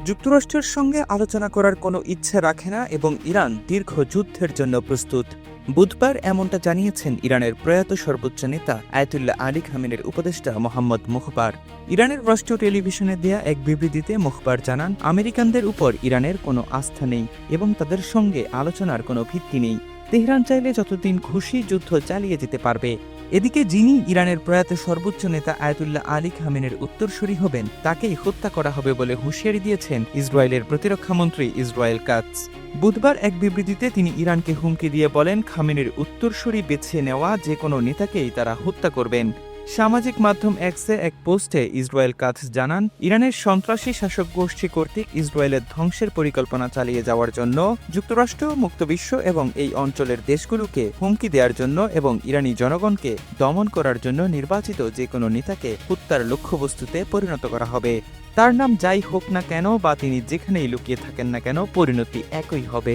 যুক্তরাষ্ট্রের সঙ্গে আলোচনা করার কোনো ইচ্ছে রাখে না এবং ইরান দীর্ঘ যুদ্ধের জন্য প্রস্তুত। বুধবার এমনটা জানিয়েছেন ইরানের প্রয়াত সর্বোচ্চ নেতা আয়াতুল্লাহ আলী খামেনের উপদেষ্টা মোহাম্মদ মুখবার। ইরানের রাষ্ট্রীয় টেলিভিশনে দেয়া এক বিবৃতিতে মুখবার জানান, আমেরিকানদের উপর ইরানের কোনো আস্থা নেই এবং তাদের সঙ্গে আলোচনার কোনো ভিত্তি নেই। তেহরান চাইলে যতদিন খুশি যুদ্ধ চালিয়ে যেতে পারবে। এদিকে যিনি ইরানের প্রয়াত সর্বোচ্চ নেতা আয়াতুল্লাহ আলী খামেনের উত্তরসূরি হবেন তাকেই হত্যা করা হবে বলে হুঁশিয়ারি দিয়েছেন ইসরায়েলের প্রতিরক্ষামন্ত্রী ইসরায়েল কাটজ। বুধবার এক বিবৃতিতে তিনি ইরানকে হুমকি দিয়ে বলেন, খামেনের উত্তরসূরি বেছে নেওয়া যে কোনো নেতাকেই তারা হত্যা করবেন। সামাজিক মাধ্যম এক্সে এক পোস্টে ইসরায়েল কাটজ জানান, ইরানের সন্ত্রাসী শাসক গোষ্ঠী কর্তৃক ইসরায়েলের ধ্বংসের পরিকল্পনা চালিয়ে যাওয়ার জন্য যুক্তরাষ্ট্র, মুক্ত বিশ্ব এবং এই অঞ্চলের দেশগুলোকে হুমকি দেওয়ার জন্য এবং ইরানি জনগণকে দমন করার জন্য নির্বাচিত যে কোনো নেতাকে হত্যার লক্ষ্যবস্তুতে পরিণত করা হবে। তার নাম যাই হোক না কেন বা তিনি যেখানেই লুকিয়ে থাকেন না কেন, পরিণতি একই হবে।